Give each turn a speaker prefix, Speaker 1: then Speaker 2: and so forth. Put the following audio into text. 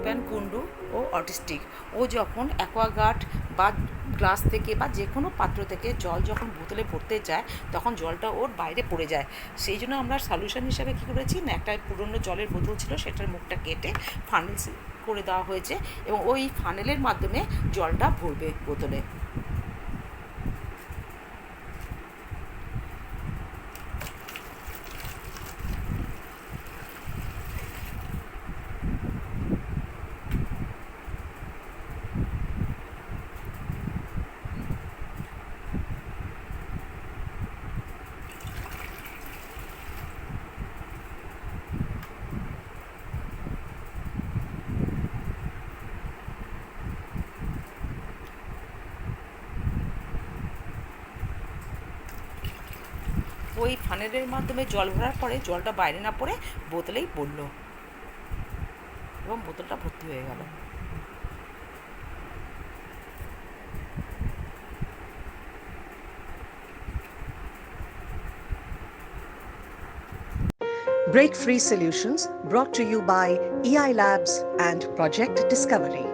Speaker 1: দেখবেন কুন্ডু ও অটিস্টিক, ও যখন অ্যাকোয়াগার্ড বা গ্লাস থেকে বা যে কোনো পাত্র থেকে জল যখন বোতলে ভরতে যায় তখন জলটা ওর বাইরে পড়ে যায়। সেই জন্য আমরা সলিউশন হিসাবে কী করেছি না, একটা পুরনো জলের বোতল ছিল সেটার মুখটা কেটে ফানেল করে দেওয়া হয়েছে এবং ওই ফানেলের মাধ্যমে জলটা ভরবে বোতলে। ওই ফানেলের মাধ্যমে জল ভরার পরে জলটা বাইরে না পড়ে বোতলেই পড়লো এবং বোতলটা ভর্তি হয়ে গেল।
Speaker 2: Break Free Solutions, brought to you by eiLabs and Project Discovery.